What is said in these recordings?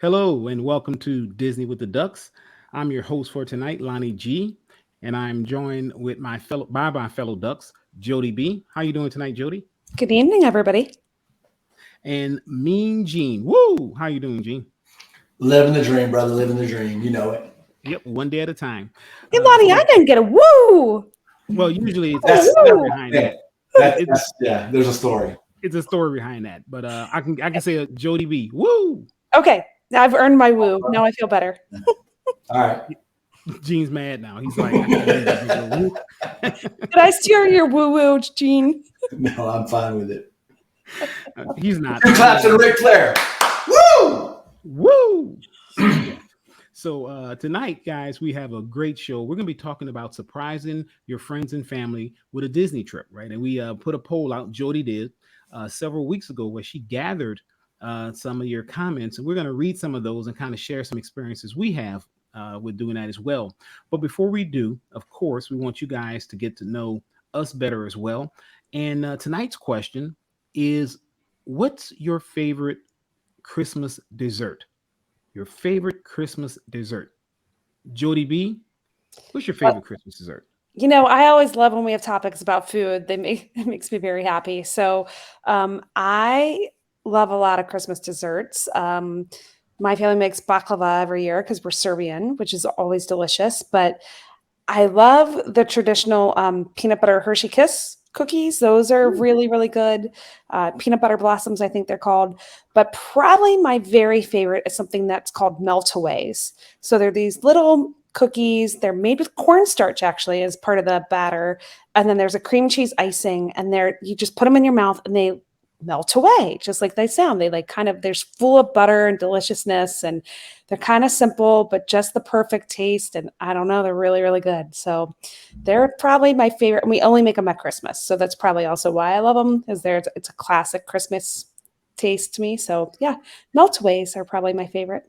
Hello and welcome to Disney with the Ducks. I'm your host for tonight, Lonnie G, and I'm joined with my fellow Ducks, Jody B. How you doing tonight, Jody? Good evening, everybody. And Mean Gene. Woo! How you doing, Gene? Living the dream, brother. Living the dream. You know it. Yep, one day at a time. Hey, Lonnie, I So, didn't get a woo. well, usually it's a That's story Woo. behind yeah. that. It, it, That's yeah. There's a story. it's a story behind that, but I can say a Jody B. Woo! Okay, now I've earned my woo. Now I feel better. All right. Gene's mad now. He's like, I can't believe I did a woo. Did I steer your woo woo, Gene? No, I'm fine with it. He's not. Two claps and Ric Flair. Woo! Woo! So tonight, guys, we have a great show. We're going to be talking about surprising your friends and family with a Disney trip, right? And we put a poll out. Jody did several weeks ago where she gathered some of your comments, and we're going to read some of those and kind of share some experiences we have with doing that as well. But before we do, of course, we want you guys to get to know us better as well. And tonight's question is, what's your favorite Christmas dessert? Your favorite Christmas dessert. Jody B, what's your Uh, favorite Christmas dessert? I always love when we have topics about food. They make it makes me very happy. I love a lot of Christmas desserts. My family makes baklava every year because we're Serbian, which is always delicious. But I love the traditional peanut butter Hershey Kiss cookies. Those are Ooh. really, really good. Peanut butter blossoms, I think they're called. But probably my very favorite is something that's called meltaways. So they're these little cookies. They're made with cornstarch actually as part of the batter. And then there's a cream cheese icing, and they're you just put them in your mouth and they melt away just like they sound. They like kind of there's full of butter and deliciousness, and they're kind of simple, but just the perfect taste. And I don't know, they're really, really good. So they're probably my favorite. And we only make them at Christmas. So that's probably also why I love them, is there it's a classic Christmas taste to me. So yeah, meltaways are probably my favorite.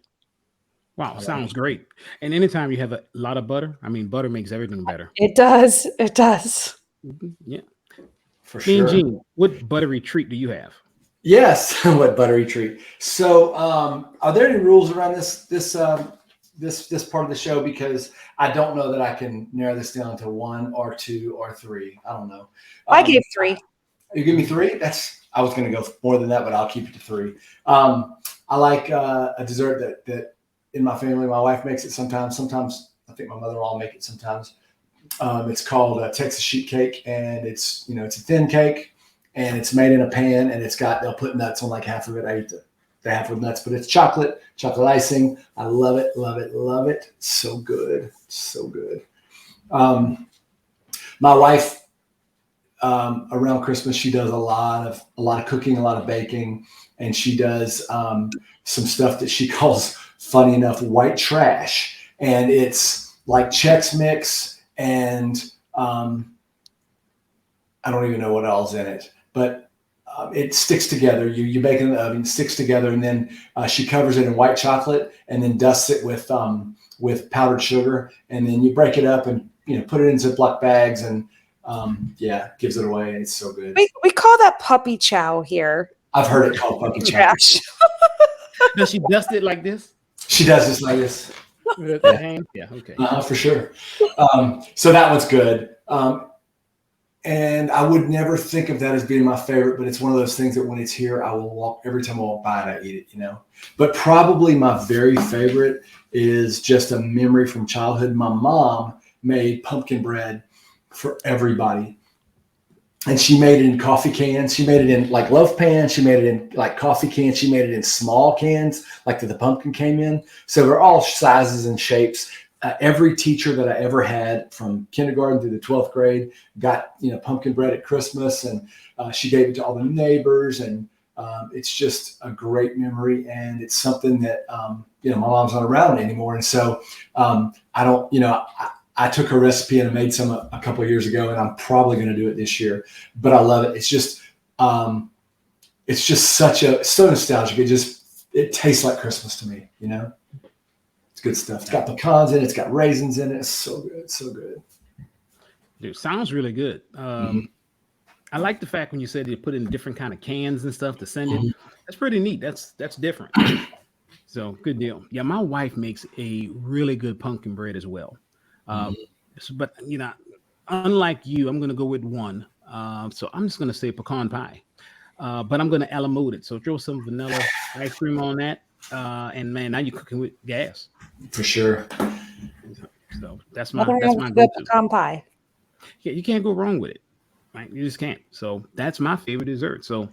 Wow, I like sounds it. great. And anytime you have a lot of butter, I mean, butter makes everything better. It does. It does. Yeah. For Mean sure. Gene, what buttery treat do you have? Yes. What buttery treat. So, are there any rules around this part of the show? Because I don't know that I can narrow this down to one or two or three. I don't know. I gave Um, 3. you give me three. I was going to go more than that, but I'll keep it to three. I like a dessert that in my family, my wife makes it sometimes. Sometimes I think my mother-in-law make it sometimes. It's called Texas sheet cake, and it's a thin cake, and it's made in a pan, and they'll put nuts on like half of it. I eat the half with nuts, but it's chocolate icing. I love it, love it, love it. So good, so good. Um, my wife around Christmas, she does a lot of cooking, a lot of baking, and she does some stuff that she calls, funny enough, white trash, and it's like Chex Mix and I don't even know what else in it, but it sticks together. You bake it in the oven, it sticks together, and then she covers it in white chocolate and then dusts it with powdered sugar, and then you break it up and put it in Ziploc bags and yeah, gives it away. It's so good. We call that puppy chow here. I've heard it called puppy chow. Trash. Does she dust it like this She does this like this. with the Yeah, hand? Yeah, okay. for sure. So that one's good. And I would never think of that as being my favorite, but it's one of those things that when it's here, I will walk every time I walk by it, I eat it. But probably my very favorite is just a memory from childhood. My mom made pumpkin bread for everybody. And she made it in coffee cans. She made it in like loaf pans. She made it in like coffee cans. She made it in small cans, like that the pumpkin came in. So they're all sizes and shapes. Every teacher that I ever had from kindergarten through the 12th grade got pumpkin bread at Christmas, and she gave it to all the neighbors, and it's just a great memory, and it's something that my mom's not around anymore, and so I don't I took her recipe and I made some a couple of years ago, and I'm probably going to do it this year, but I love it. It's just so nostalgic. It tastes like Christmas to me. It's good stuff. It's got pecans in it. It's got raisins in it. It's so good. So good. Dude, sounds really good. Mm-hmm. I like the fact when you said you put in different kind of cans and stuff to send it. Mm-hmm. That's pretty neat. That's different. So good deal. Yeah, my wife makes a really good pumpkin bread as well. Um, but unlike you, I'm gonna go with one. So I'm just gonna say pecan pie. But I'm gonna a la mode it. So throw some vanilla ice cream on that. And man, now you're cooking with gas. For sure. So that's Nothing that's wrong my with good go-to. pecan pie. Yeah, you can't go wrong with it. Right? You just can't. So that's my favorite dessert. So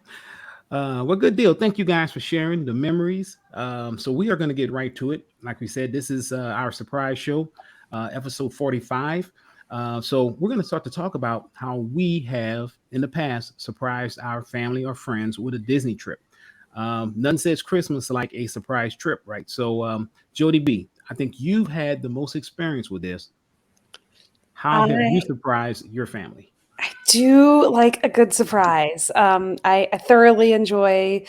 well, good deal. Thank you guys for sharing the memories. So we are going to get right to it. Like we said, this is our surprise show, episode 45. So we're going to start to talk about how we have in the past surprised our family or friends with a Disney trip. None says Christmas like a surprise trip, right? So Jody B, I think you've had the most experience with this. How have you I surprised your family? I do like a good surprise. I thoroughly enjoy.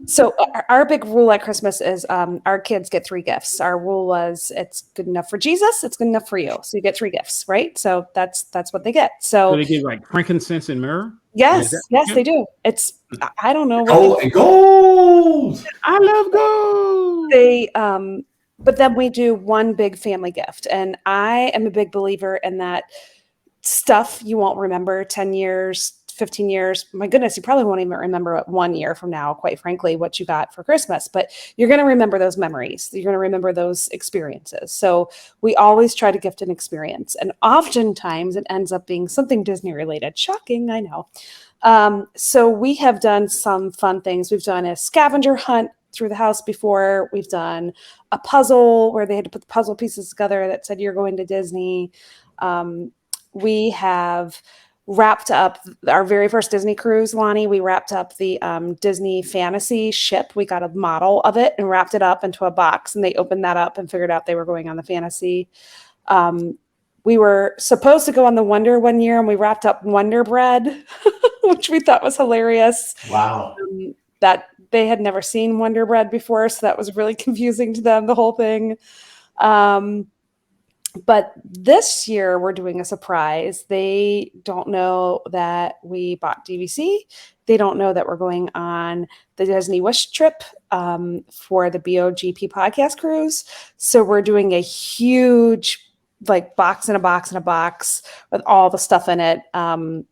So our big rule at Christmas is our kids get three gifts. Our rule was it's good enough for Jesus, it's good enough for you. So you get three gifts, right? So that's what they get. So So they get like frankincense and myrrh. Is that? yes, Yep. they do. It's I don't know what Gold and gold. I love gold. but then we do one big family gift, and I am a big believer in that stuff you won't remember 10 years, 15 years. My goodness, you probably won't even remember 1 year from now, quite frankly, what you got for Christmas, but you're going to remember those memories. You're going to remember those experiences. So we always try to gift an experience. And oftentimes it ends up being something Disney related. Shocking, I know. So we have done some fun things. We've done a scavenger hunt through the house before. We've done a puzzle where they had to put the puzzle pieces together that said you're going to Disney. We have wrapped up our very first Disney cruise, Lonnie. We wrapped up the Disney Fantasy ship. We got a model of it and wrapped it up into a box, and they opened that up and figured out they were going on the Fantasy. We were supposed to go on the Wonder one year, and we wrapped up Wonder Bread, which we thought was hilarious. Wow. That they had never seen Wonder Bread before, so that was really confusing to them, the whole thing. But this year we're doing a surprise. They don't know that we bought DVC. They don't know that we're going on the Disney Wish trip for the BOGP podcast cruise. So we're doing a huge box in a box in a box with all the stuff in it,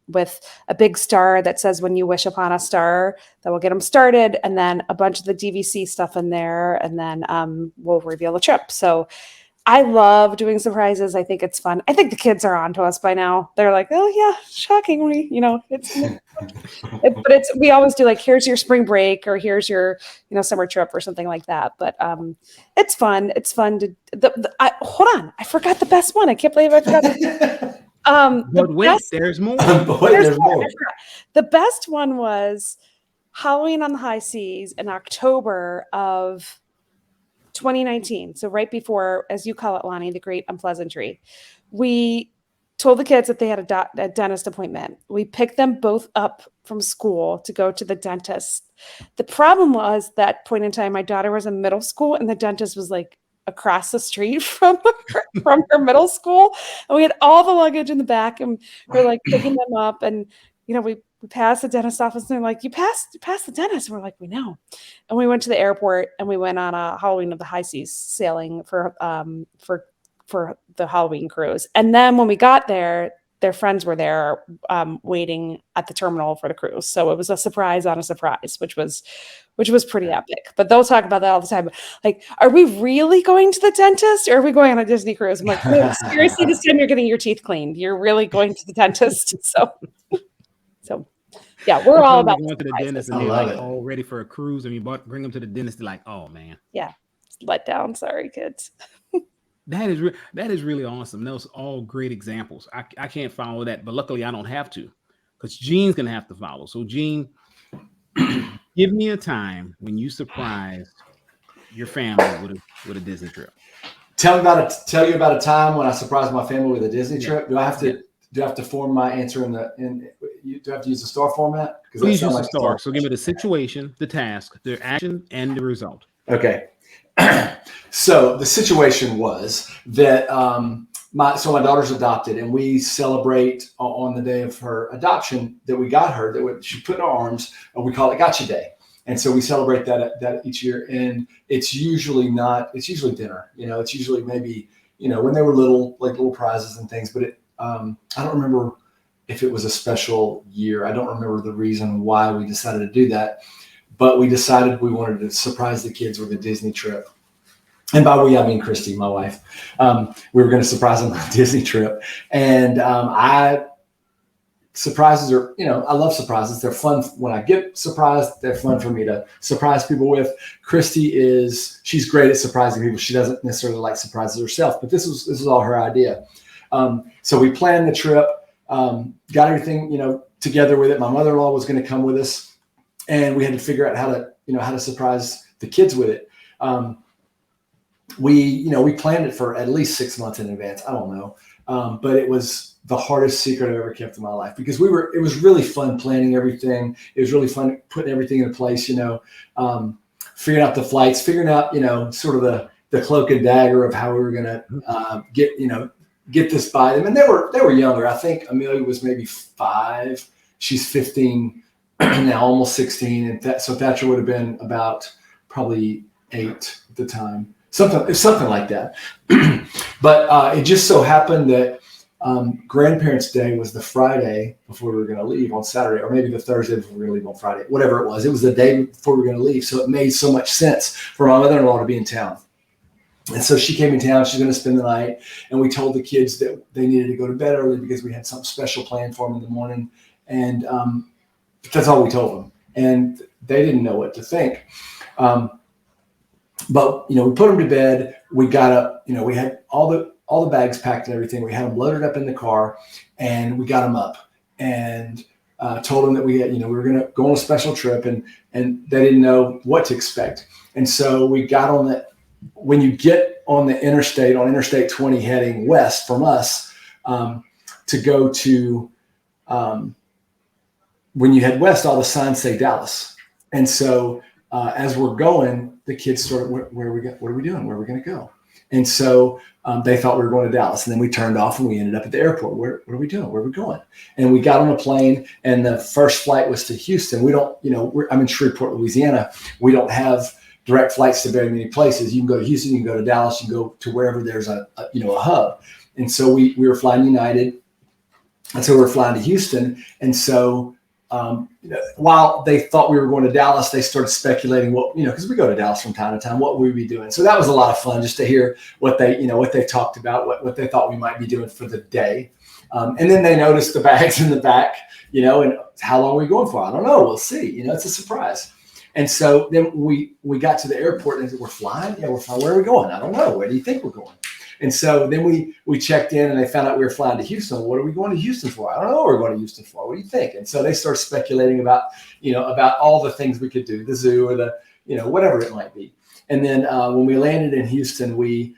with a big star that says when you wish upon a star, that will get them started, and then a bunch of the DVC stuff in there, and then we'll reveal the trip. So I love doing surprises. I think it's fun. I think the kids are on to us by now. They're like, oh yeah, shockingly, we always do here's your spring break, or here's your, summer trip or something like that. But it's fun. It's fun to, hold on. I forgot the best one. I can't believe I forgot. But wait, there's more. There's more. The best one was Halloween on the High Seas in October of 2019. So right before, as you call it, Lonnie, the great unpleasantry. We told the kids that they had a dentist appointment. We picked them both up from school to go to the dentist. The problem was that point in time, my daughter was in middle school, and the dentist was across the street from her middle school. And we had all the luggage in the back, and we're picking them up, and we passed the dentist office, and they're like, you passed the dentist. And we're like, we know. And we went to the airport, and we went on a Halloween of the High Seas sailing for the Halloween cruise. And then when we got there, their friends were there waiting at the terminal for the cruise. So it was a surprise on a surprise, which was pretty epic. But they'll talk about that all the time. Are we really going to the dentist, or are we going on a Disney cruise? I'm like, no, seriously, this time you're getting your teeth cleaned. You're really going to the dentist. So yeah, we're all about going to the dentist, and I they're love it. all ready for a cruise, and you bring them to the dentist. They're like, oh man, yeah, let down. Sorry, kids. that is really awesome. Those are all great examples. I can't follow that, but luckily I don't have to, because Gene's gonna have to follow. So Gene, give me a time when you surprised your family with a Disney trip. Tell you about a time when I surprised my family with a Disney trip. Do I have to form my answer do I have to use the star format? Please use the star. So give me the situation, the task, the action, and the result. Okay. So the situation was that my daughter's adopted, and we celebrate on the day of her adoption that we got her, she put in our arms, and we call it Gotcha Day. And so we celebrate that each year. And it's usually dinner. It's usually maybe, when they were little, like little prizes and things. But I don't remember if it was a special year. I don't remember the reason why we decided to do that. But we decided we wanted to surprise the kids with a Disney trip. And by we, I mean Christy, my wife. We were going to surprise them on a Disney trip. And surprises are, I love surprises. They're fun when I get surprised. They're fun for me to surprise people with. Christy she's great at surprising people. She doesn't necessarily like surprises herself, but this was all her idea. So we planned the trip, got everything, together with it. My mother-in-law was going to come with us, and we had to figure out how to surprise the kids with it. We planned it for at least 6 months in advance. I don't know. But it was the hardest secret I've ever kept in my life, because it was really fun planning everything. It was really fun putting everything in place, figuring out the flights, figuring out, sort of the cloak and dagger of how we were going to get this by them. And they were younger. I think Amelia was maybe 5. She's 15 now, almost 16. And so Thatcher would have been about probably 8 at the time. Something like that. But it just so happened that Grandparents' Day was the Friday before we were going to leave on Saturday, or maybe the Thursday before we were going to leave on Friday, whatever it was. It was the day before we were going to leave. So it made so much sense for my mother-in-law to be in town. And so she came in town. She's going to spend the night. And we told the kids that they needed to go to bed early because we had something special planned for them in the morning. And that's all we told them. And they didn't know what to think. But, we put them to bed. We got up, we had all the bags packed and everything. We had them loaded up in the car, and we got them up and told them that we were going to go on a special trip, and they didn't know what to expect. And so we got on when you get on the interstate, on Interstate 20 heading west from us, to go to, when you head west, all the signs say Dallas. And so as we're going, the kids started, what are we doing? Where are we going to go? And so they thought we were going to Dallas. And then we turned off and we ended up at the airport. What are we doing? Where are we going? And we got on a plane, and the first flight was to Houston. We don't, I'm in Shreveport, Louisiana. We don't have direct flights to very many places. You can go to Houston, you can go to Dallas, you can go to wherever there's a hub. And so we were flying United. And so we were flying to Houston. And so while they thought we were going to Dallas, they started speculating because we go to Dallas from time to time, what we would be doing. So that was a lot of fun just to hear what they talked about, what they thought we might be doing for the day. And then they noticed the bags in the back, and how long are we going for? I don't know. We'll see. It's a surprise. And so then we got to the airport and said, we're flying? Yeah, we're flying. Where are we going? I don't know. Where do you think we're going? And so then we checked in, and they found out we were flying to Houston. What are we going to Houston for? I don't know what we're going to Houston for. What do you think? And so they started speculating about all the things we could do, the zoo or the, whatever it might be. And then when we landed in Houston, we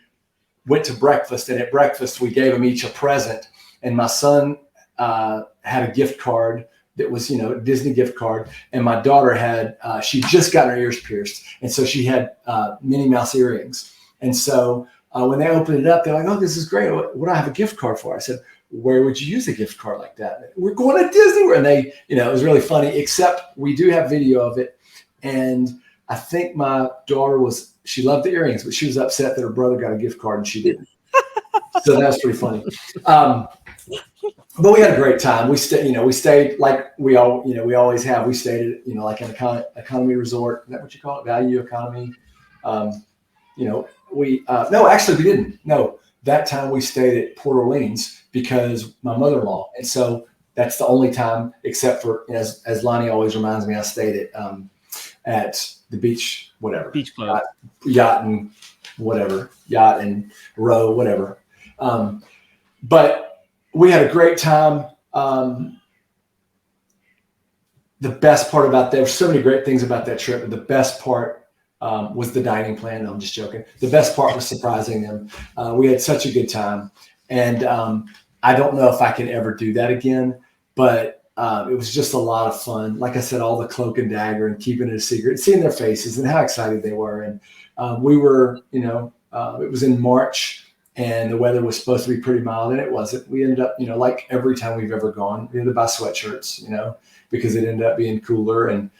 went to breakfast, and at breakfast we gave them each a present. And my son had a gift card that was, a Disney gift card. And my daughter had, she just got her ears pierced. And so she had Minnie Mouse earrings. And so when they opened it up, they're like, oh, this is great. What do I have a gift card for? I said, where would you use a gift card like that? We're going to Disney World. And they, it was really funny, except we do have video of it. And I think my daughter she loved the earrings, but she was upset that her brother got a gift card and she didn't. So that was pretty funny. But we had a great time. We stayed like we always have. We stayed at, like an economy resort. Is that what you call it? Value economy. No, actually we didn't. No, that time we stayed at Port Orleans because my mother-in-law. And so that's the only time, except for, as Lonnie always reminds me, I stayed at the beach, whatever. Beach club. Yacht and row, whatever. But we had a great time. The best part about there were so many great things about that trip, but the best part was the dining plan. No, I'm just joking. The best part was surprising them. We had such a good time. And I don't know if I can ever do that again, but it was just a lot of fun. Like I said, all the cloak and dagger and keeping it a secret, seeing their faces and how excited they were. And we were, it was in March and the weather was supposed to be pretty mild, and it wasn't. We ended up, like every time we've ever gone, we ended up by sweatshirts, because it ended up being cooler. And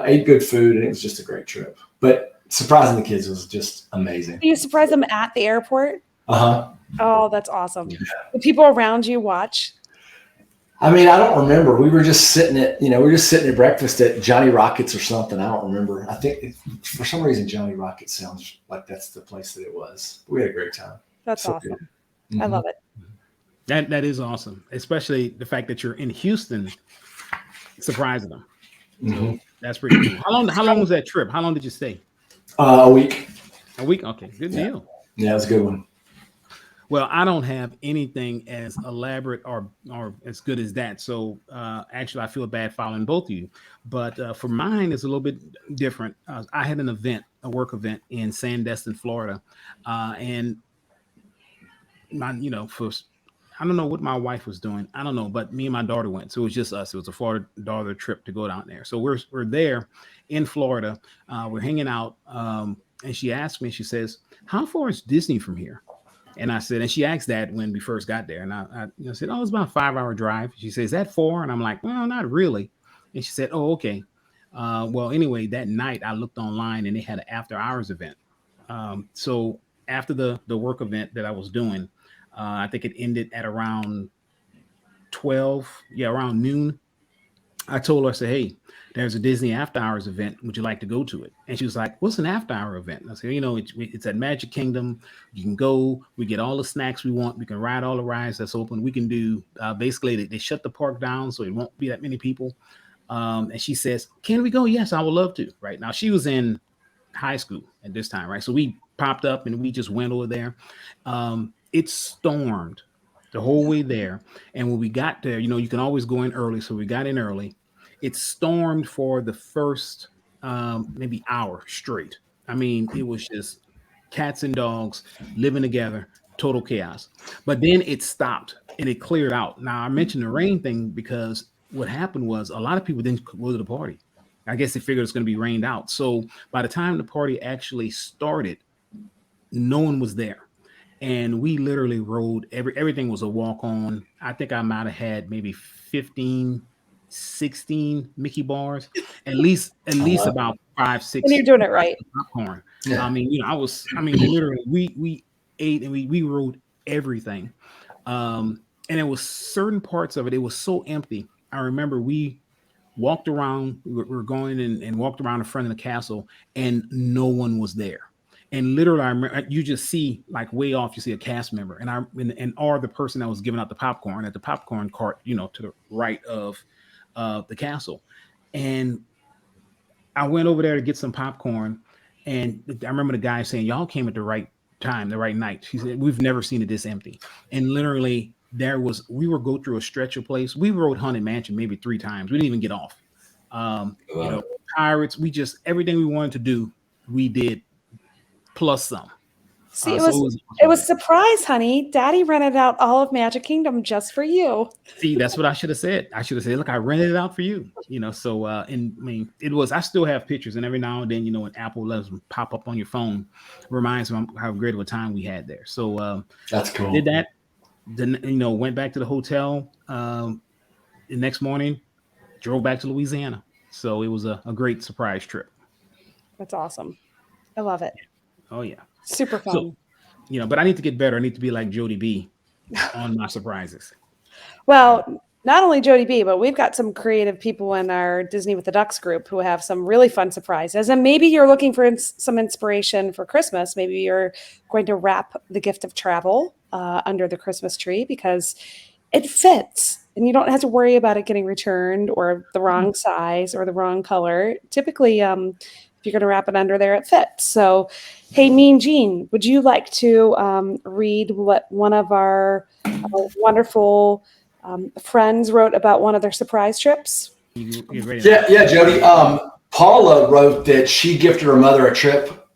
ate good food, and it was just a great trip. But surprising the kids was just amazing. You surprise them at the airport? Oh, that's awesome. Yeah. The people around you watch. I mean, I don't remember. We were just sitting at breakfast at Johnny Rockets or something. I don't remember. I think for some reason Johnny Rockets sounds like that's the place that it was. We had a great time. That's So awesome. good. I Mhm. love it. That is awesome, especially the fact that you're in Houston, surprising them. Mhm. That's pretty cool. How long was that trip? How long did you stay? A week. A week. Okay, good Yeah. deal. Yeah, it was a good one. Well, I don't have anything as elaborate or as good as that. So actually, I feel bad following both of you. But for mine, it's a little bit different. I had an event, a work event in Sandestin, Florida, and for I don't know what my wife was doing. I don't know, but me and my daughter went. So it was just us. It was a Florida daughter trip to go down there. So we're there in Florida. We're hanging out, and she asked me. She says, "How far is Disney from here?" And I said, and she asked that when we first got there. And I said, "Oh, it's about a 5-hour drive." She says, "Is that far?" And I'm like, "Well, not really." And she said, "Oh, okay." Well, anyway, that night I looked online and they had an after hours event. So after the work event that I was doing, I think it ended at around 12, around noon. I told her, I said, "Hey, there's a Disney after hours event. Would you like to go to it?" And she was like, "What's an after hour event?" And I said, it's at Magic Kingdom. You can go, we get all the snacks we want. We can ride all the rides that's open. We can do, basically, they shut the park down so it won't be that many people. And she says, "Can we go?" "Yes, I would love to." Right now, she was in high school at this time, right? So we popped up and we just went over there. It stormed the whole way there. And when we got there, you can always go in early. So we got in early. It stormed for the first maybe hour straight. I mean, it was just cats and dogs living together, total chaos. But then it stopped and it cleared out. Now, I mentioned the rain thing because what happened was a lot of people didn't go to the party. I guess they figured it's going to be rained out. So by the time the party actually started, no one was there. And we literally rode everything was a walk on. I think I might have had maybe 15, 16 Mickey bars, at least wow. about 5, 6 And you're doing it right. popcorn. Yeah. I mean, literally we ate and we rode everything. And it was certain parts of it, it was so empty. I remember we walked around, we were going and walked around the front of the castle, and no one was there. And literally, I remember you just see like way off, you see a cast member, and or the person that was giving out the popcorn at the popcorn cart, to the right of the castle. And I went over there to get some popcorn, and I remember the guy saying, "Y'all came at the right time, the right night." He said, "We've never seen it this empty." And literally, we were go through a stretch of place. We rode Haunted Mansion maybe 3 times. We didn't even get off. Wow. Pirates. We just everything we wanted to do, we did plus some. See, So it was surprise, honey. Daddy rented out all of Magic Kingdom just for you. See, that's what I should have said. I should have said, "Look, I rented it out for you." So and I mean, it was. I still have pictures, and every now and then, when Apple lets them pop up on your phone, reminds me how great of a time we had there. So That's cool. did that. Then went back to the hotel. The next morning, drove back to Louisiana. So it was a great surprise trip. That's awesome. I love it. Oh yeah. Super fun. So but I need to get better. I need to be like Jody B on my surprises. Well, not only Jody B, but we've got some creative people in our Disney with the Ducks group who have some really fun surprises. And maybe you're looking for some inspiration for Christmas. Maybe you're going to wrap the gift of travel under the Christmas tree because it fits. And you don't have to worry about it getting returned or the wrong size or the wrong color. Typically, if you're going to wrap it under there, it fits. So, hey, Mean Gene, would you like to read what one of our wonderful friends wrote about one of their surprise trips? You ready? Yeah, Jody. Paula wrote that she gifted her mother a trip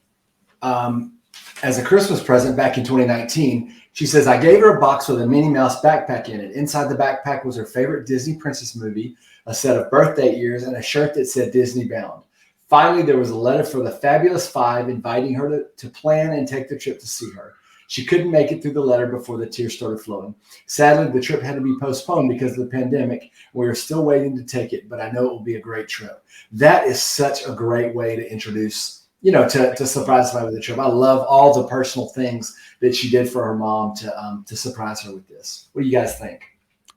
as a Christmas present back in 2019. She says, "I gave her a box with a Minnie Mouse backpack in it. Inside the backpack was her favorite Disney princess movie, a set of birthday ears, and a shirt that said Disney Bound. Finally, there was a letter for the Fabulous Five inviting her to plan and take the trip to see her. She couldn't make it through the letter before the tears started flowing. Sadly, the trip had to be postponed because of the pandemic. We are still waiting to take it, but I know it will be a great trip. That is such a great way to introduce, to surprise somebody with a trip. I love all the personal things that she did for her mom to surprise her with this. What do you guys think?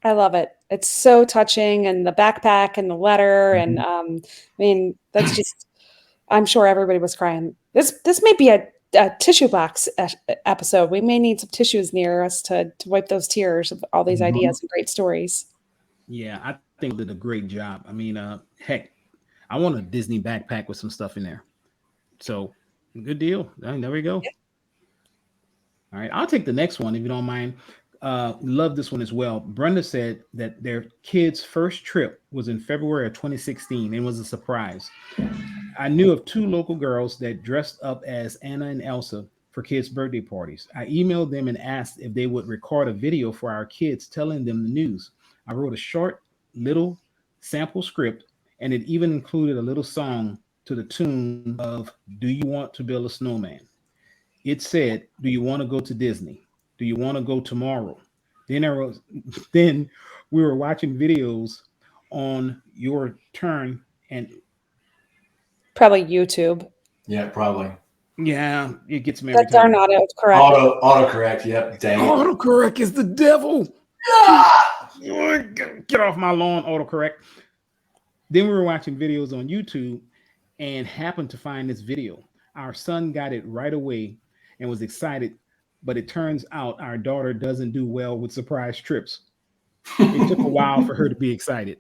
I love it. It's so touching, and the backpack and the letter. And I mean, that's just, I'm sure everybody was crying. This may be a tissue box episode. We may need some tissues near us to wipe those tears of all these ideas and great stories. Yeah, I think they did a great job. I mean, heck, I want a Disney backpack with some stuff in there. So good deal. There we go. Yep. All right, I'll take the next one if you don't mind. Love this one as well. Brenda said that their kids' first trip was in February of 2016 and was a surprise. I knew of 2 local girls that dressed up as Anna and Elsa for kids' birthday parties. I emailed them and asked if they would record a video for our kids telling them the news. I wrote a short little sample script, and it even included a little song to the tune of "Do You Want to Build a Snowman?" It said, "Do you want to go to Disney? Do you want to go tomorrow?" Then we were watching videos on your turn, and probably YouTube. Yeah, probably. Yeah, it gets me every That's our time. autocorrect. Autocorrect. Yep. Dang it. Autocorrect is the devil. Get off my lawn, autocorrect. Then we were watching videos on YouTube and happened to find this video. Our son got it right away and was excited, but it turns out our daughter doesn't do well with surprise trips. It took a while for her to be excited.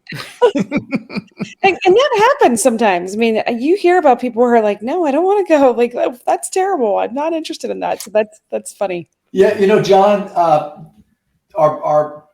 And that happens sometimes. I mean, you hear about people who are like, no, I don't want to go. Like, oh, that's terrible. I'm not interested in that. So that's funny. Yeah, John, our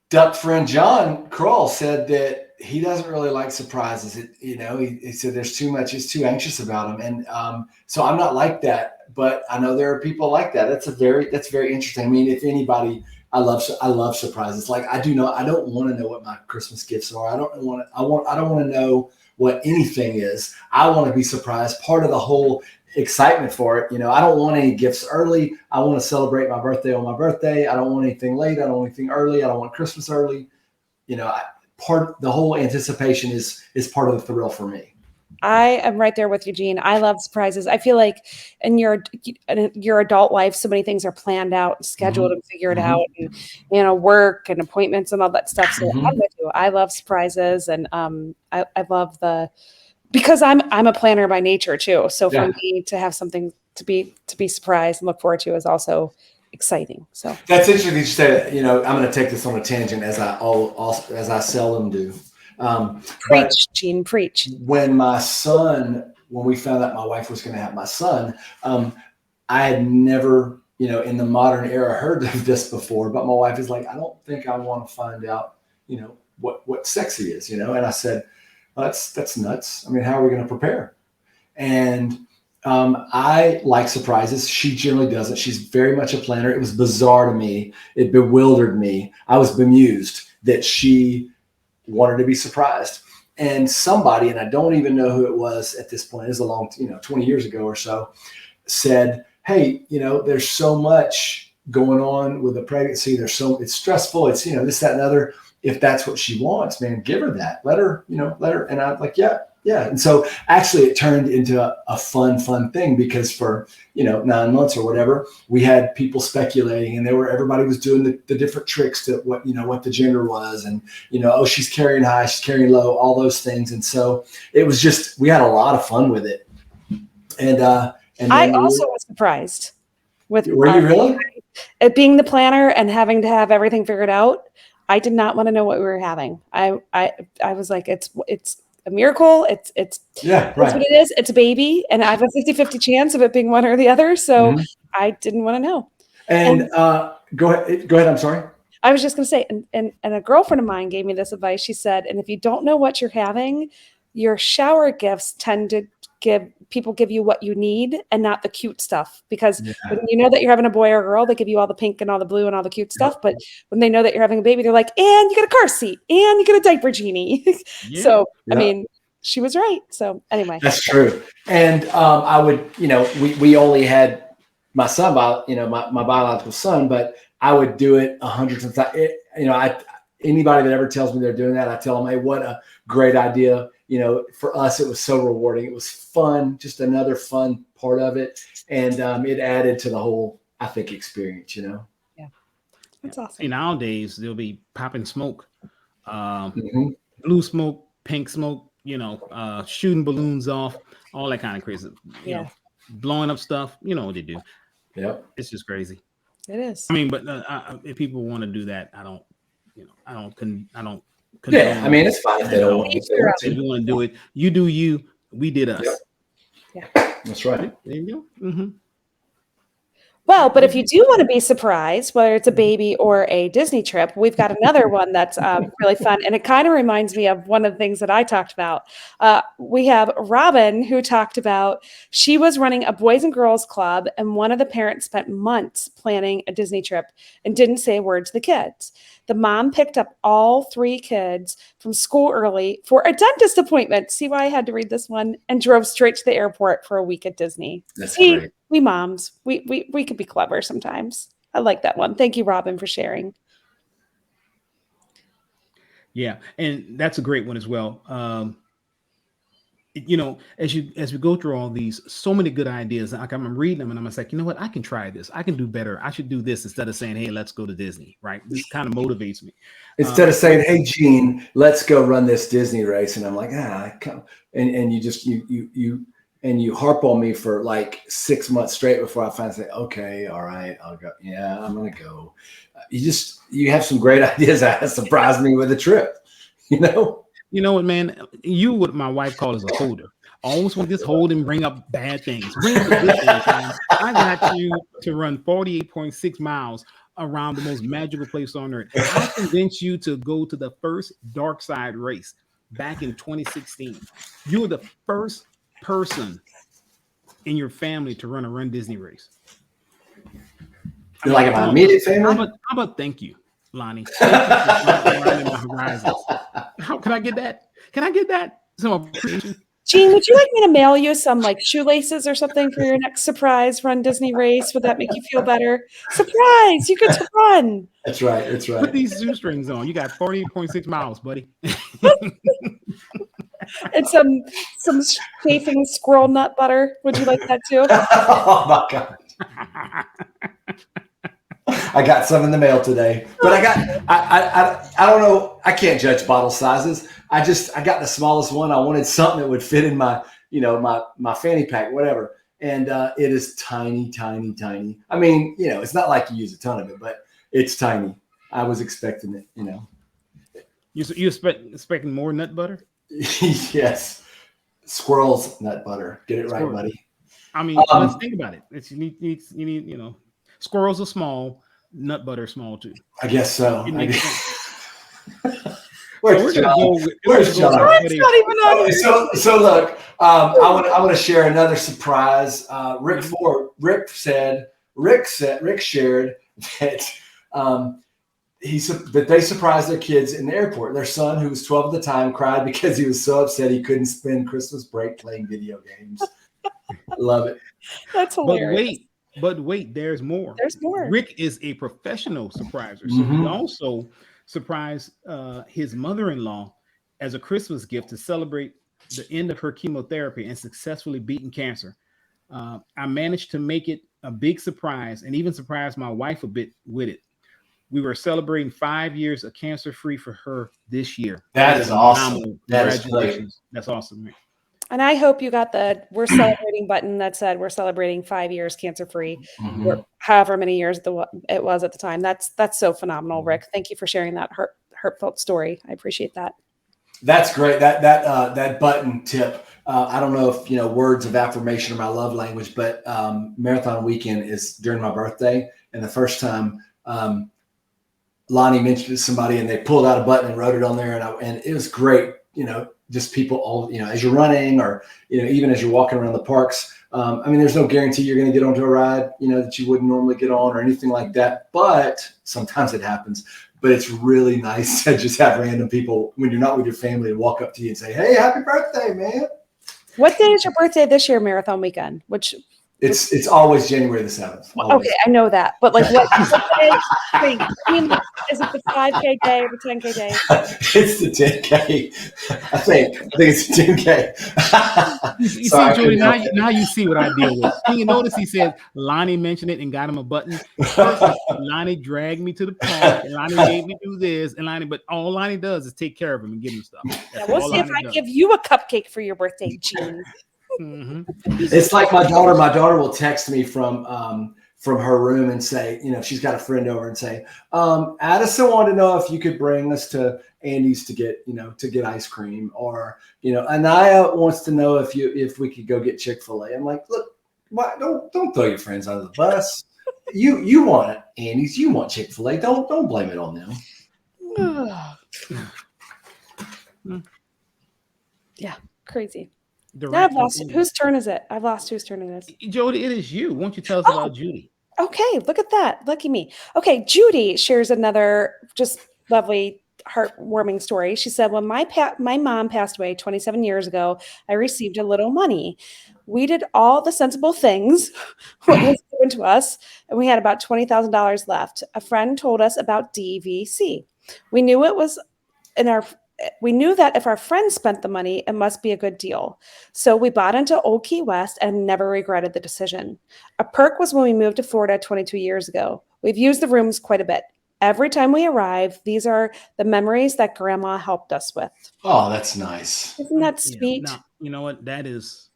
duck friend John Kroll said that he doesn't really like surprises. He said there's too much. He's too anxious about them, and so I'm not like that. But I know there are people like that. That's very interesting. I mean, if anybody, I love surprises. Like I don't want to know what my Christmas gifts are. I don't want to know what anything is. I want to be surprised. Part of the whole excitement for it. I don't want any gifts early. I want to celebrate my birthday on my birthday. I don't want anything late. I don't want anything early. I don't want Christmas early. The whole anticipation is part of the thrill for me. I am right there with Eugene. I love surprises. I feel like in your adult life, so many things are planned out, scheduled, and figured out, and work and appointments and all that stuff. So I'm with you. I love surprises, and I love because I'm a planner by nature too. So for me to have something to be surprised and look forward to is also exciting. So that's interesting. You said, I'm going to take this on a tangent as I seldom do. Preach, Gene, preach. When we found out my wife was going to have my son, I had never, in the modern era heard of this before, but my wife is like, I don't think I want to find out, what sex he is, and I said, well, that's nuts. I mean, how are we going to prepare? And I like surprises. She generally doesn't. She's very much a planner. It was bizarre to me. It bewildered me. I was bemused that she wanted to be surprised. And somebody, and I don't even know who it was at this point, it was a long, 20 years ago or so, said, hey, there's so much going on with a pregnancy. It's stressful. It's, this, that, and other. If that's what she wants, man, give her that. Let her. And I'm like, yeah. And so actually it turned into a fun thing because for, 9 months or whatever, we had people speculating and everybody was doing the different tricks to what the gender was. And, she's carrying high, she's carrying low, all those things. And so it was just, we had a lot of fun with it. And I also was surprised with, were you really? It being the planner and having to have everything figured out. I did not want to know what we were having. I was like, it's a miracle. It's right. That's what it is. It's a baby. And I have a 50-50 chance of it being one or the other. So I didn't want to know. And go ahead. I'm sorry. I was just going to say, and a girlfriend of mine gave me this advice. She said, and if you don't know what you're having, your shower gifts tend to give you what you need and not the cute stuff. Because when you know that you're having a boy or a girl, they give you all the pink and all the blue and all the cute stuff. But when they know that you're having a baby, they're like, and you get a car seat and you get a diaper genie. So, I mean, she was right. So anyway. That's true. And I would, we only had my son, my biological son, but I would do it hundreds of times. Anybody that ever tells me they're doing that, I tell them, hey, what a great idea. For us, it was so rewarding. It was fun, just another fun part of it. And it added to the whole, I think, experience, Yeah. That's awesome. See, nowadays they'll be popping smoke, Mm-hmm. blue smoke, pink smoke, shooting balloons off, all that kind of crazy, blowing up stuff. You know what they do. Yep. It's just crazy. It is. I mean, but if people want to do that, I don't condone. Yeah, I mean, it's fine if they don't want If to. you want to do it, you do you. We did us. Yep. That's right. There you go. Mm-hmm. Well, but if you do want to be surprised, whether it's a baby or a Disney trip, we've got another one that's really fun. And it kind of reminds me of one of the things that I talked about. We have Robin, who talked about she was running a Boys and Girls Club, and one of the parents spent months planning a Disney trip and didn't say a word to the kids. The mom picked up all 3 kids from school early for a dentist appointment. See why I had to read this one? And drove straight to the airport for a week at Disney. That's See, great. we moms, we could be clever sometimes. I like that one. Thank you, Robin, for sharing. Yeah, and that's a great one as well. As we go through all these, so many good ideas. Like I'm reading them, and I'm just like, you know what? I can try this. I can do better. I should do this instead of saying, "Hey, let's go to Disney." Right? This kind of motivates me. Instead of saying, "Hey, Gene, let's go run this Disney race," and I'm like, come, and you just you harp on me for like 6 months straight before I finally say, "Okay, all right, I'll go." Yeah, I'm gonna go. You have some great ideas that surprise me with a trip. You know what, man? You what my wife calls a holder. I always want this hold and bring up bad things. Bring up the good things, man. I got you to run 48.6 miles around the most magical place on earth. I convinced you to go to the first Dark Side race back in 2016. You were the first person in your family to run a Run Disney race. Like my immediate family? How about thank you, Lonnie? Thank you for my horizons. How can I get that? Can I get that? Some appreciation. Gene, would you like me to mail you some like shoelaces or something for your next surprise Run Disney race? Would that make you feel better? Surprise! You get to run. That's right. That's right. Put these shoestrings on. You got 48.6 miles, buddy. And some chafing squirrel nut butter. Would you like that too? Oh my God. I got some in the mail today, but I don't know. I can't judge bottle sizes. I got the smallest one. I wanted something that would fit in my fanny pack, whatever. And it is tiny, tiny, tiny. I mean, it's not like you use a ton of it, but it's tiny. I was expecting it, You expecting more nut butter? Yes. Squirrel's nut butter. Get it right, buddy. I mean, let's think about it. You need, squirrels are small, nut butter is small too. I guess so. Where's John? Where's John? It's not even on here. So look, I want to share another surprise. Rick shared that that they surprised their kids in the airport. Their son, who was 12 at the time, cried because he was so upset he couldn't spend Christmas break playing video games. Love it. That's hilarious. But wait, there's more. There's more. Rick is a professional surpriser. So he also surprised his mother-in-law as a Christmas gift to celebrate the end of her chemotherapy and successfully beating cancer. I managed to make it a big surprise and even surprise my wife a bit with it. We were celebrating 5 years of cancer-free for her this year. That is awesome. Congratulations. That's awesome, man. And I hope you got the "We're celebrating" button that said we're celebrating 5 years cancer-free, or however many years it was at the time. That's so phenomenal, Rick. Thank you for sharing that heartfelt story. I appreciate that. That's great. That button tip. I don't know if words of affirmation are my love language, but marathon weekend is during my birthday, and the first time Lonnie mentioned it to somebody, and they pulled out a button and wrote it on there, and it was great. Just people all, as you're running or, even as you're walking around the parks. There's no guarantee you're going to get onto a ride, that you wouldn't normally get on or anything like that. But sometimes it happens. But it's really nice to just have random people when you're not with your family and walk up to you and say, "Hey, happy birthday, man." What day is your birthday this year, marathon weekend? Which It's always January the 7th. Always. Okay, I know that, but like what day? Wait, I mean, is it the 5K day or the 10K day? It's the 10K. I think it's the 10K. You see, Sorry, I Jody, couldn't help it. now you see what I deal with. And you notice he said Lonnie mentioned it and got him a button. First, Lonnie dragged me to the park, and Lonnie made me do this, and Lonnie, but all Lonnie does is take care of him and give him stuff. Yeah, That's we'll all see if Lonnie I does. give you a cupcake for your birthday, Gene. It's like my daughter. My daughter will text me from her room and say, she's got a friend over and say, Addison wanted to know if you could bring us to Andy's to get ice cream, or Anaya wants to know if we could go get Chick-fil-A. I'm like, look, why, don't throw your friends under the bus. You want Andy's, you want Chick-fil-A. Don't blame it on them. Yeah, crazy. The Now I've right lost thing. whose turn is it? I've lost whose turn it is. Jody, it is you. Won't you tell us about Judy? Okay, look at that. Lucky me. Okay, Judy shares another just lovely, heartwarming story. She said, when my mom passed away 27 years ago, I received a little money. We did all the sensible things what was given to us, and we had about $20,000 left. A friend told us about DVC. We knew that if our friends spent the money, it must be a good deal. So we bought into Old Key West and never regretted the decision. A perk was when we moved to Florida 22 years ago. We've used the rooms quite a bit. Every time we arrive, these are the memories that Grandma helped us with. Oh, that's nice. Isn't that sweet? Yeah, no, you know what? That is,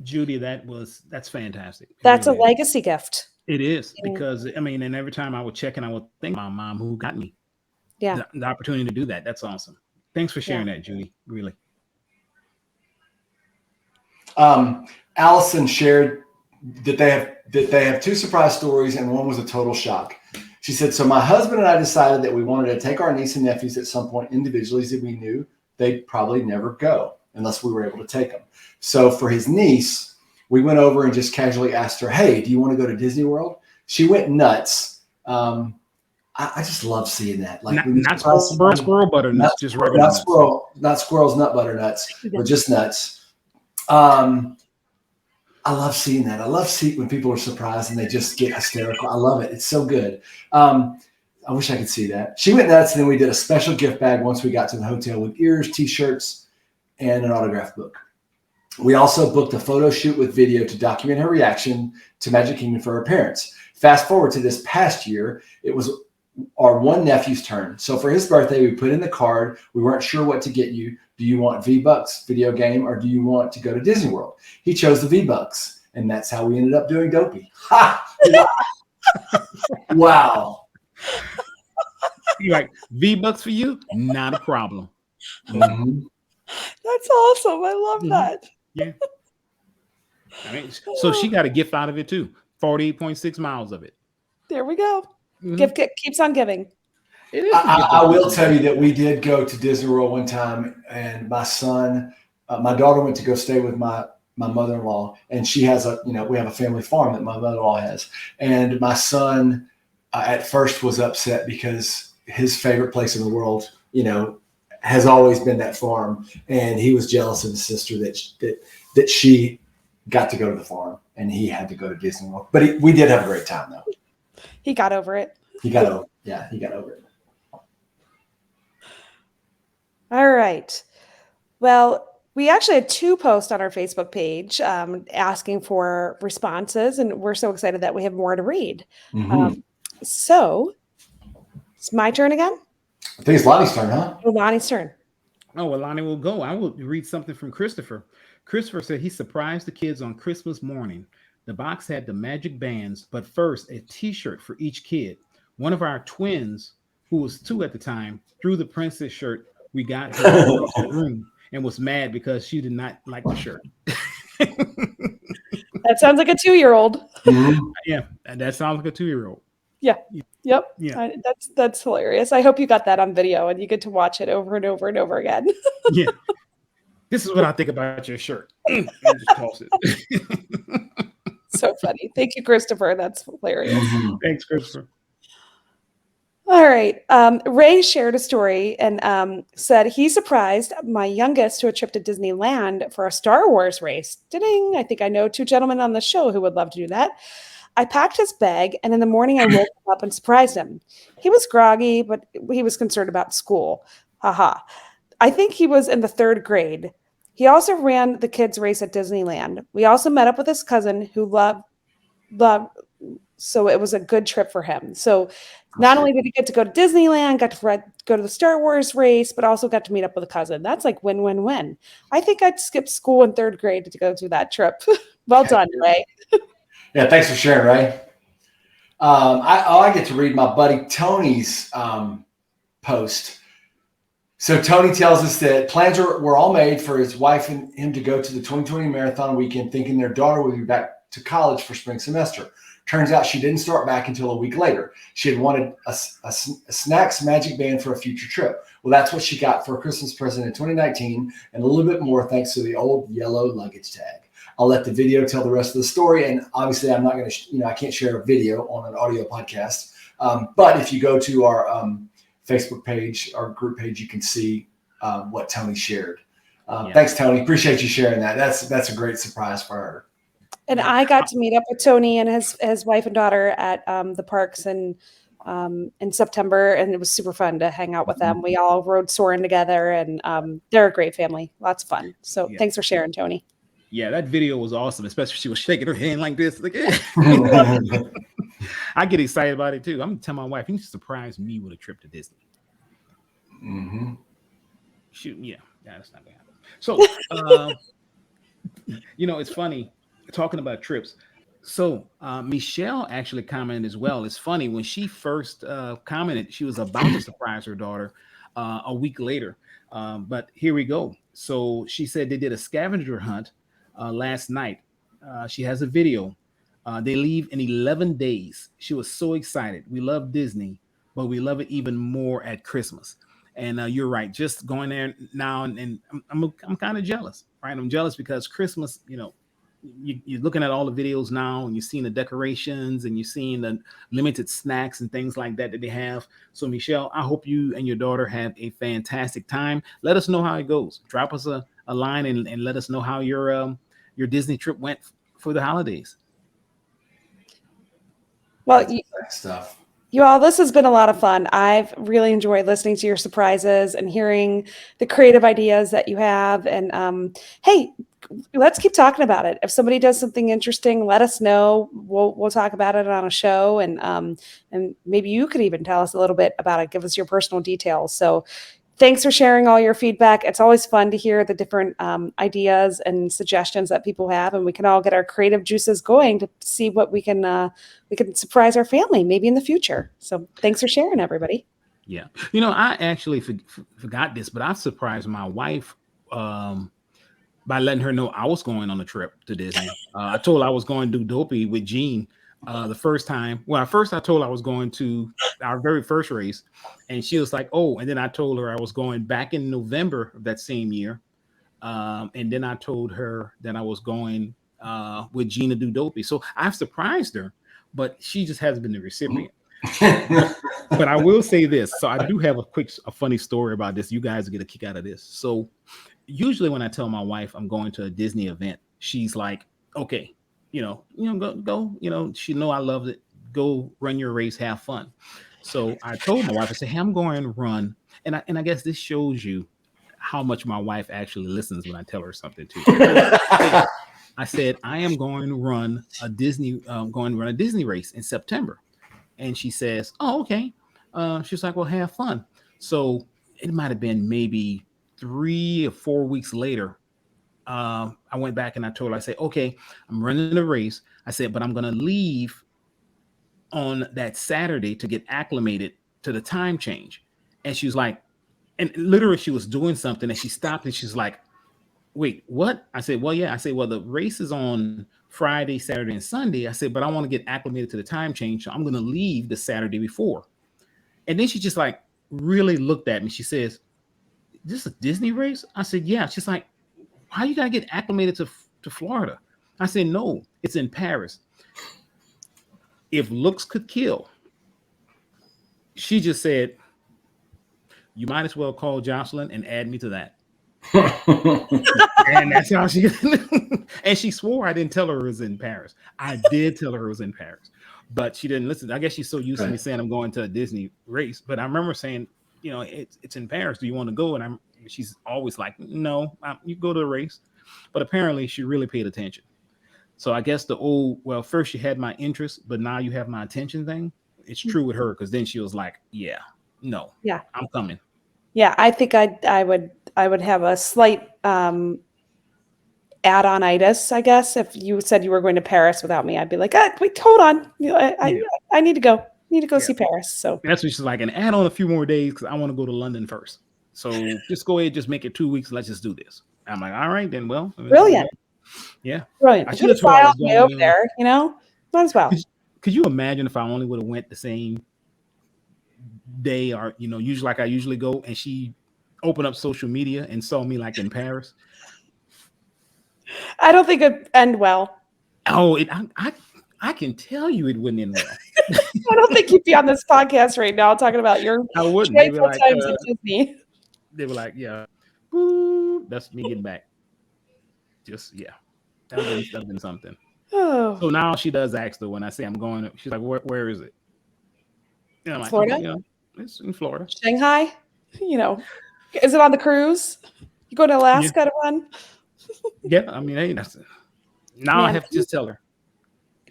Judy, that's fantastic. That's really a legacy gift. It is, Yeah. because and every time I would check and I would think about my mom who got me the opportunity to do that. That's awesome. Thanks for sharing that, Judy. Really. Allison shared that they have two surprise stories, and one was a total shock. She said, so my husband and I decided that we wanted to take our niece and nephews at some point individually, that we knew they'd probably never go unless we were able to take them. So for his niece, we went over and just casually asked her, hey, do you want to go to Disney World? She went nuts. I just love seeing that. Like not squirrel butternuts, just regular nuts. Not squirrels, nut butter nuts, but just nuts. I love seeing that. I love seeing when people are surprised and they just get hysterical. I love it. It's so good. I wish I could see that. She went nuts, and then we did a special gift bag once we got to the hotel with ears, T-shirts, and an autograph book. We also booked a photo shoot with video to document her reaction to Magic Kingdom for her parents. Fast forward to this past year, it was our one nephew's turn. So for his birthday, we put in the card. We weren't sure what to get you. Do you want V-Bucks video game, or do you want to go to Disney World? He chose the V-Bucks, and that's how we ended up doing Dopey. Ha! Wow. You're like, V-Bucks for you? Not a problem. Mm-hmm. That's awesome. I love that. Yeah. So she got a gift out of it too. 48.6 miles of it. There we go. Mm-hmm. Gift keeps on giving. It is. I will tell you that we did go to Disney World one time, and my son, my daughter went to go stay with my mother-in-law, and she has we have a family farm that my mother-in-law has. And my son at first was upset because his favorite place in the world, has always been that farm. And he was jealous of his sister that she got to go to the farm and he had to go to Disney World. But we did have a great time though. He got over it. He got over it. All right. Well, we actually had 2 posts on our Facebook page asking for responses, and we're so excited that we have more to read. Mm-hmm. So it's my turn again? I think it's Lonnie's turn, huh? Oh, Lonnie's turn. Oh, well, Lonnie will go. I will read something from Christopher. Christopher said he surprised the kids on Christmas morning. The box had the magic bands, but first a T-shirt for each kid. One of our twins, who was 2 at the time, threw the princess shirt we got her in the room and was mad because she did not like the shirt. That sounds like a 2-year-old. Mm-hmm. Yeah, that sounds like a 2-year-old. Yeah. Yep. Yeah. That's hilarious. I hope you got that on video and you get to watch it over and over and over again. Yeah. This is what I think about your shirt. And just toss it. So funny. Thank you, Christopher. That's hilarious. Mm-hmm. Thanks, Christopher. All right. Ray shared a story and said he surprised my youngest to a trip to Disneyland for a Star Wars race. Ding! I think I know two gentlemen on the show who would love to do that. I packed his bag, and in the morning I woke him up and surprised him. He was groggy, but he was concerned about school. Haha. I think he was in the 3rd grade. He also ran the kids' race at Disneyland. We also met up with his cousin who loved, so it was a good trip for him. So not only did he get to go to Disneyland, got to go to the Star Wars race, but also got to meet up with a cousin. That's like win, win, win. I think I'd skip school in 3rd grade to go do that trip. Well done, Ray. Yeah, thanks for sharing, Ray. I get to read my buddy Tony's post. So Tony tells us that plans were all made for his wife and him to go to the 2020 marathon weekend, thinking their daughter would be back to college for spring semester. Turns out she didn't start back until a week later. She had wanted a Snacks Magic Band for a future trip. Well, that's what she got for a Christmas present in 2019, and a little bit more thanks to the old yellow luggage tag. I'll let the video tell the rest of the story, and obviously I'm not going to, I can't share a video on an audio podcast. But if you go to our Facebook page, our group page, you can see what Tony shared. Thanks, Tony. Appreciate you sharing that. That's a great surprise for her. And I got to meet up with Tony and his wife and daughter at the parks in September, and it was super fun to hang out with them. We all rode Soarin' together, and they're a great family. Lots of fun. So thanks for sharing, Tony. Yeah, that video was awesome, especially she was shaking her hand like this. Like, I get excited about it too. I'm gonna tell my wife, you need to surprise me with a trip to Disney. Mm-hmm. Shoot, that's not gonna happen. So, it's funny talking about trips. So Michelle actually commented as well. It's funny, when she first commented, she was about to surprise her daughter a week later. But here we go. So she said they did a scavenger hunt last night. She has a video. They leave in 11 days. She was so excited. We love Disney, but we love it even more at Christmas. And you're right. Just going there now, and I'm kind of jealous, right? I'm jealous because Christmas, you're looking at all the videos now, and you're seeing the decorations, and you're seeing the limited snacks and things like that they have. So Michelle, I hope you and your daughter have a fantastic time. Let us know how it goes. Drop us a line and let us know how your Disney trip went for the holidays. Well, stuff. You all, this has been a lot of fun. I've really enjoyed listening to your surprises and hearing the creative ideas that you have. And hey, let's keep talking about it. If somebody does something interesting, let us know. We'll talk about it on a show, and maybe you could even tell us a little bit about it. Give us your personal details. So thanks for sharing all your feedback. It's always fun to hear the different ideas and suggestions that people have, and we can all get our creative juices going to see what we can surprise our family maybe in the future. So thanks for sharing, everybody. Yeah. I actually forgot this, but I surprised my wife by letting her know I was going on a trip to Disney. I told her I was going to do Dopey with Gene the first time. Well, first I told her I was going to our very first race, and she was like, oh, and then I told her I was going back in November of that same year. And then I told her that I was going with Gene to do Dopey. So I've surprised her, but she just hasn't been the recipient. But I will say this. So I do have a funny story about this. You guys get a kick out of this. So usually when I tell my wife I'm going to a Disney event, she's like, okay, go, she know I love it. Go run your race, have fun. So I told my wife, I said, hey, I'm going to run. And I guess this shows you how much my wife actually listens when I tell her something too. I said, I am going to run a Disney race in September. And she says, oh, okay. She's like, well, have fun. So it might've been maybe 3 or 4 weeks later. I went back and I told her, I said, okay, I'm running the race. I said, but I'm going to leave on that Saturday to get acclimated to the time change. And she was like, and literally she was doing something and she stopped and she's like, wait, what? I said, well, yeah. I said, well, the race is on Friday, Saturday, and Sunday. I said, but I want to get acclimated to the time change. So I'm going to leave the Saturday before. And then she just like really looked at me. She says, is this a Disney race? I said, yeah. She's like, how you got to get acclimated to Florida? I said, no, it's in Paris. If looks could kill, she just said, "You might as well call Jocelyn and add me to that." And that's how she. And she swore I didn't tell her it was in Paris. I did tell her it was in Paris, but she didn't listen. I guess she's so used to me saying I'm going to a Disney race. But I remember saying, it's in Paris. Do you want to go? And she's always like, no, you go to the race. But apparently she really paid attention. So I guess first you had my interest, but now you have my attention thing. It's true with her, because then she was like, yeah, no, Yeah, I'm coming. Yeah, I think I would have a slight add-on-itis, I guess. If you said you were going to Paris without me, I'd be like, wait, hold on. I need to go. Need to go see Paris. So that's what she's like, and add on a few more days because I want to go to London first. So just go ahead, just make it 2 weeks. Let's just do this. I'm like, all right, then. Well, brilliant. Yeah, brilliant. I should have tried me over there. Might as well. Could you imagine if I only would have went the same day, or usually like I usually go, and she opened up social media and saw me like in Paris? I don't think it'd end well. Oh, I can tell you it wouldn't end well. I don't think you'd be on this podcast right now talking about your joyful times at Disney. They were like, yeah, ooh, that's me getting back. Just that'd been something. Oh. So now she does ask though when I say I'm going. She's like, where is it? And I'm like, Florida. It's in Florida. Shanghai. Is it on the cruise? You go to Alaska to run? Yeah, I mean, hey, now I have to just tell her.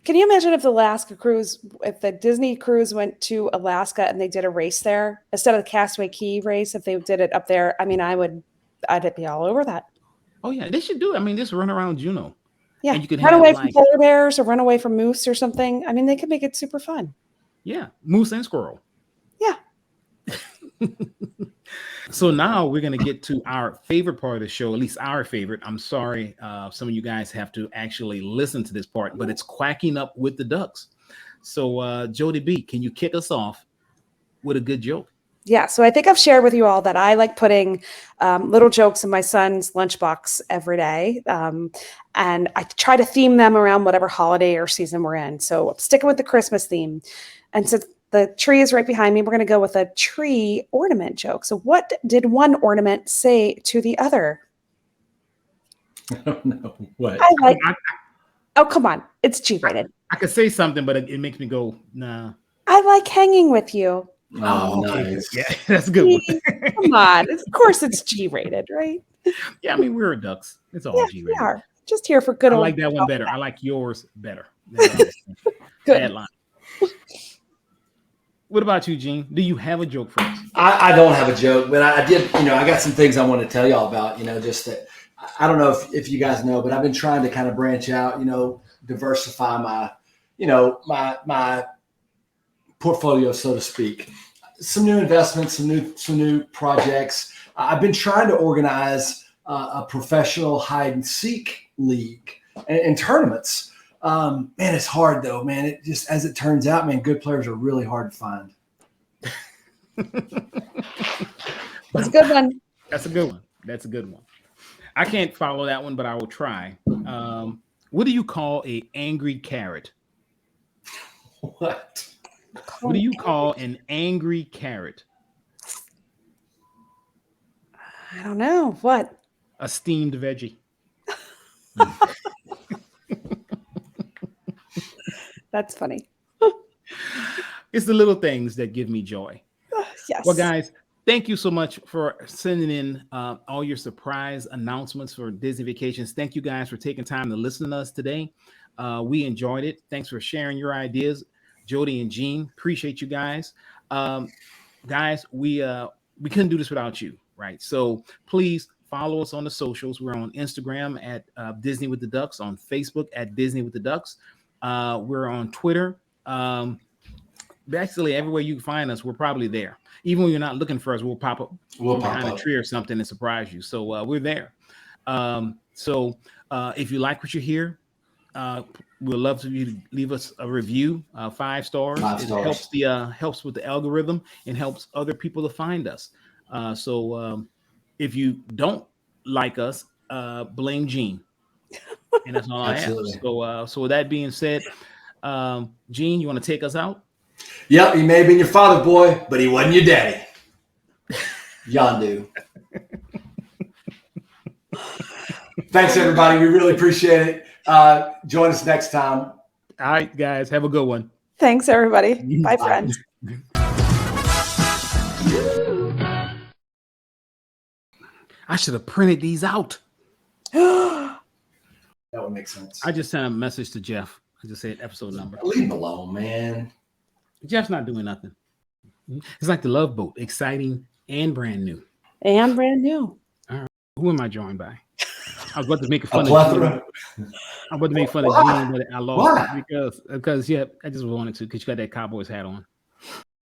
Can you imagine if the Disney cruise went to Alaska and they did a race there instead of the Castaway Cay race? If they did it up there, I mean, I'd be all over that. Oh yeah, they should do it. I mean, just run around Juneau. Yeah, and you could run away from polar bears or run away from moose or something. I mean, they could make it super fun. Yeah, moose and squirrel. Yeah. So now we're going to get to our favorite part of the show, at least our favorite. I'm sorry, some of you guys have to actually listen to this part, but it's quacking up with the ducks. So Jody B, can you kick us off with a good joke? Yeah, so I think I've shared with you all that I like putting little jokes in my son's lunchbox every day. And I try to theme them around whatever holiday or season we're in. So I'm sticking with the Christmas theme. And since the tree is right behind me, we're going to go with a tree ornament joke. So what did one ornament say to the other? I don't know. What? Oh, come on. It's G-rated. I could say something, but it makes me go, nah. I like hanging with you. Oh, nice. Yeah, that's a good one. Come on. Of course it's G-rated, right? Yeah, I mean, we're ducks. It's all G-rated. We are. Just here for good I old. like that one better. I like yours better. Good. Bad line. What about you, Gene? Do you have a joke for us? I don't have a joke, but I did, I got some things I want to tell y'all about, just that I don't know if you guys know, but I've been trying to kind of branch out, diversify my, my portfolio, so to speak. Some new investments, some new projects. I've been trying to organize a professional hide and seek league and tournaments. Man, it's hard though, man. It just, as it turns out, man, good players are really hard to find. That's a good one. That's a good one. That's a good one. I can't follow that one, but I will try. What do you call an angry carrot? What? What do you call an angry carrot? I don't know. What? A steamed veggie. That's funny. It's the little things that give me joy. Yes. Well, guys, thank you so much for sending in all your surprise announcements for Disney Vacations. Thank you guys for taking time to listen to us today. We enjoyed it. Thanks for sharing your ideas, Jody and Gene. Appreciate you guys. Guys, we couldn't do this without you, right? So please follow us on the socials. We're on Instagram at Disney with the Ducks, on Facebook at Disney with the Ducks. We're on Twitter. Basically, everywhere you can find us, we're probably there. Even when you're not looking for us, we'll pop up behind a tree or something and surprise you. So we're there. So if you like what you hear, we'd love for you to leave us a review, 5 stars. It helps helps with the algorithm and helps other people to find us. So if you don't like us, blame Gene. And that's all I have. So with that being said, Gene, you want to take us out? Yep, he may have been your father, boy, but he wasn't your daddy. Yondu. Thanks, everybody. We really appreciate it. Join us next time. All right, guys, have a good one. Thanks, everybody. Bye, Bye. friends. I should have printed these out. That would make sense. I just sent a message to Jeff. I just said episode number. Leave him alone, man. Jeff's not doing nothing. It's like the Love Boat, exciting and brand new. And brand new. Who am I joined by? I was about to make fun A of plethora. Gene. I'm about to make fun of Why? Gene, but I lost Why? because yeah, I just wanted to because you got that Cowboys hat on.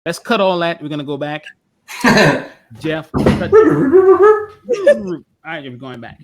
Let's cut all that. We're gonna go back. Jeff. All right, we're going back.